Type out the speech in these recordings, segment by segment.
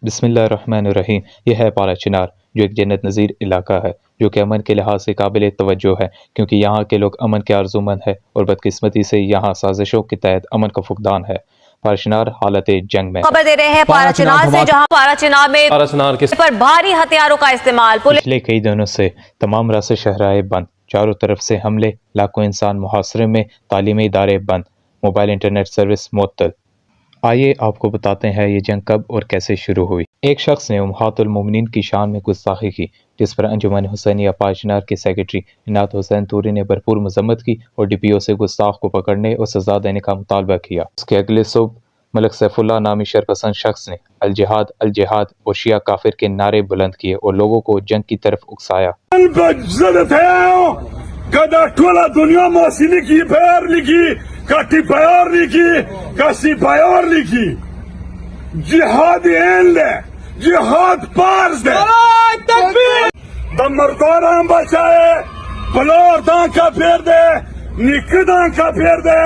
बिस्मिल्लाहिर्रहमानिर्रहीम। यह है पारा चिनार, जो एक जन्नत नज़ीर इलाका है, जो कि अमन के लिहाज से काबिल तवज्जो है, क्योंकि यहाँ के लोग अमन के आरज़ूमंद है और बदकिस्मती से यहाँ साजिशों के तहत अमन का फुकदान है। पारा चिनार हालत जंग में खबर दे रहे हैं पारा चिनार से, जहां पारा चिनार में पर भारी हथियारों का इस्तेमाल। पिछले कई दिनों से तमाम रास्ते शहराए बंद, चारों तरफ से हमले, लाखों इंसान मुहासरे में, तालीमी इदारे बंद, मोबाइल इंटरनेट सर्विस मुअत्तल। आइए आपको बताते हैं ये जंग कब और कैसे शुरू हुई। एक शख्स ने उम्महातुल मोमिनीन की शान में गुस्ताखी की, जिस पर अंजुमन हुसैनिया पारा चिनार के सेक्रेटरी इनायत हुसैन तूरी ने भरपूर मजम्मत की और डीपीओ से गुस्ताख को पकड़ने और सजा देने का मुतालबा किया। उसके अगले सुबह मलक सैफुल्लाह नामी शरपसंद शख्स ने अल जिहाद और शिया काफिर के नारे बुलंद किए और लोगों को जंग की तरफ उकसाया। जिहाद पार्स दे दमरदारां बचाए बलोर दांका फेर दे निकदां का फेर दे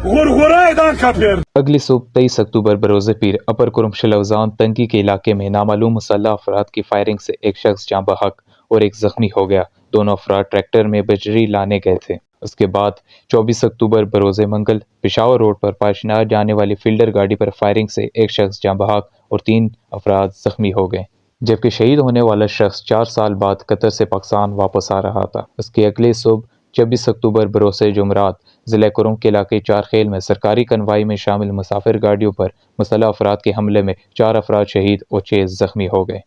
गुरगुराए दांका फेर। अगली सुबह 23 अक्टूबर बरोज़े पीर अपर कुरमशलवजान तंगी के इलाके में नामालूम मुसल्लह अफराद की फायरिंग से एक शख्स जाँ बहक और एक जख्मी हो गया। दोनों अफराद ट्रैक्टर में बजरी लाने गए थे। उसके बाद 24 अक्टूबर बरोज़े मंगल पेशावर रोड पर पारा चिनार जाने वाली फील्डर गाड़ी पर फायरिंग से एक शख्स जाँ बहक और 3 अफराद जख्मी हो गए, जबकि शहीद होने वाला शख्स 4 साल बाद कतर से पाकिस्तान वापस आ रहा था। उसके अगले सुबह 26 अक्टूबर बरोसे जुमरात ज़िला कुरुम के इलाके चारखेल में सरकारी कन्वाई में शामिल मुसाफिर गाड़ियों पर मुसल्लह अफराद के हमले में 4 अफराद शहीद और 6 जख्मी हो गए।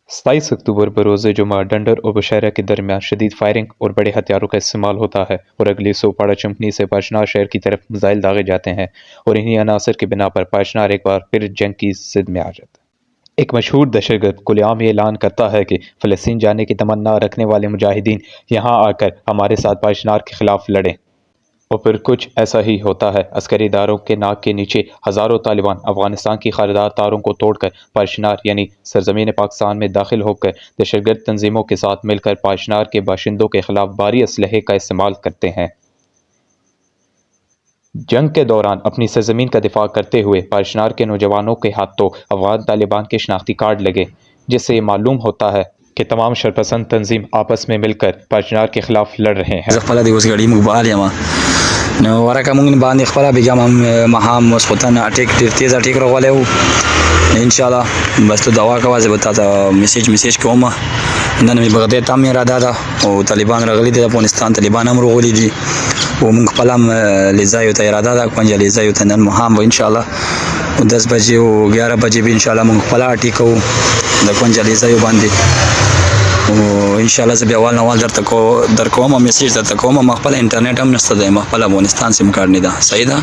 27 अक्टूबर बरोज़े जुमा डंडर और बुशहरा के दरमियान शदीद फायरिंग और बड़े हथियारों का इस्तेमाल होता है और अगली सुबह पाड़ा चंपनी से पारा चिनार शहर की तरफ मिसाइल दागे जाते हैं और इन्हीं अनासर के बिना पर पारा चिनार एक बार फिर जंग की जिद में आ जाता है। एक मशहूर दहशतगर्द खुलेआम ये ऐलान करता है कि फ़लस्तीन जाने की तमन्ना रखने वाले मुजाहिदीन यहाँ आकर हमारे साथ पारा चिनार के खिलाफ लड़ें, और फिर कुछ ऐसा ही होता है। अस्करी इदारों के नाक के नीचे हज़ारों तालिबान अफगानिस्तान की खारदार तारों को तोड़कर पारा चिनार यानी सरजमीन पाकिस्तान में दाखिल होकर दहशतगर्द तंजीमों के साथ मिलकर पारा चिनार के बाशिंदों के खिलाफ भारी असलहे का इस्तेमाल करते हैं। जंग के दौरान अपनी सरजमीन का दिफा करते हुए पारा चिनार के नौजवानों के हाथों अफगान तालिबान के शनाख्ती कार्ड लगे, जिससे ये मालूम होता है कि तमाम शरपसंद तंजीम आपस में मिलकर पारा चिनार के खिलाफ लड़ रहे हैं। ورکه مونږ باندې خپل بیا مهام مسخوتن اټیک تیز اټیک راغلی وو ان شاء الله. بس ته دعا کوه زه به تاسو میسیج کوم. نن مې بغداد ته مې اراده ده او طالبان راغلي دي، افغانستان طالبان هم راغلي دي او مونږ خپل هم لیزایو ته اراده ده کوم لیزایو ته نن مهام و ان شاء الله 10 بجې او 11 بجې به ان شاء الله مونږ خپل اټیک کوو د کوم لیزایو باندې. ان شاء الله زه بیا اول نوال در کوم میسیج درته کوم. ما خپل انټرنیټ هم نشته دی، ما خپل افغانستان سیم کارت نه ده. صحیح ده.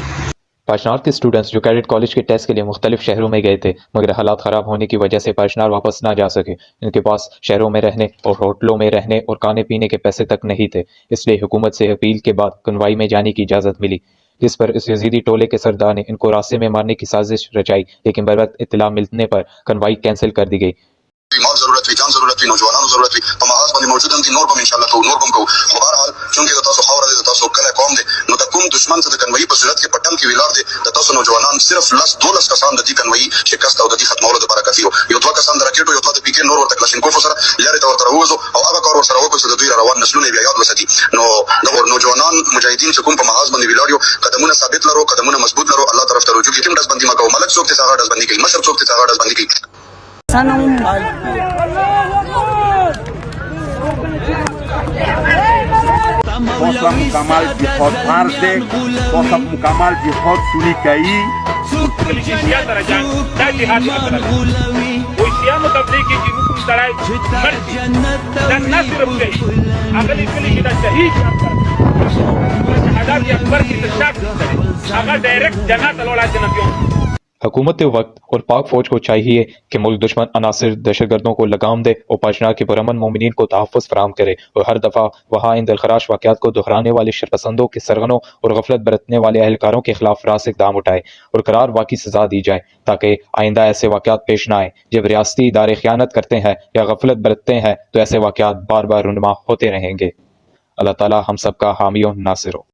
पारा चिनार के स्टूडेंट्स जो कैडेट कॉलेज के टेस्ट के लिए मुख्तलिफ शहरों में गए थे, मगर हालात ख़राब होने की वजह से पारा चिनार वापस ना जा सके। इनके पास शहरों में रहने और होटलों में रहने और खाने पीने के पैसे तक नहीं थे, इसलिए हुकूमत से अपील के बाद कन्वाई में जाने की इजाज़त मिली, जिस पर इस यजीदी टोले के सरदार ने इनको रास्ते में मारने की साजिश रचाई, लेकिन बर वक्त इत्तला मिलने पर कन्वाई कैंसिल कर दी गई। مال ضرورت وي، جان ضرورت وي، نوجوانانو ضرورت وي، په محاذ باندې موجود هم دي، نور به ان شاء الله کوو، نور به کوو. خو بهرحال چونکې د تاسو خاوره دی، د تاسو کلی قوم دی، نو د کوم دشمن ته د کنوایي په صورت کې په ټم کې ویلار دی، د تاسو نوجوانان صرف 12 کسان د دې کنوایي شکست او د دې ختمولو لپاره کافي وو. یو 2 کسان د راکېټو، یو 2 د پیکې، نور ورته کلاشینکوف سره لارې ته ورته راووځو او هغه کار ورسره وکړو چې د دوی را روان نسلونه یې بیا یاد وساتي. نو د نوجوانان مجاهدین چې کوم په محاذ باندې ویلار یو، قدمونه ثابت لرو، قدمونه مضبوط لرو، الله طرف ته رجوع کیږو. ډزبندي مه کوو، ملک څوک دی هغه ډزبندي کوي، مشر څوک دی هغه ډزبندي کوي. Posa mukamal jihad parde, posa mukamal jihad sunikayi. Militia سره جنگ دا جهاد مطلب وي سیامو تبلیغ کې چې حکم سړی مرشي دا نه صرف دی هغه لیکلي چې دا شهید شهادت اکبر کی تشاک هغه ډایرکټ جنت لولا جنتیوں. हुकूमत वक्त और पाक फौज को चाहिए कि मुल्क दुश्मन अनासिर दहशतगर्दों को लगाम दे और पारा चिनार के पुरअमन मोमिनीन को तहफ़्फ़ुज़ फराहम करे और हर दफ़ा वहाँ इन दिलखराश वाक़यात को दोहराने वाले शरपसंदों के सरगनों और गफलत बरतने वाले अहलकारों के खिलाफ रास इक़दाम उठाए और करार वाक़ई सज़ा दी जाए, ताकि आइंदा ऐसे वाक़यात पेश न आए। जब रियासती इदारे ख़यानत करते हैं या गफलत बरतते हैं तो ऐसे वाक़यात बार बार रुनमा होते रहेंगे। अल्लाह ताला हम सब का हामी और नासिर हो।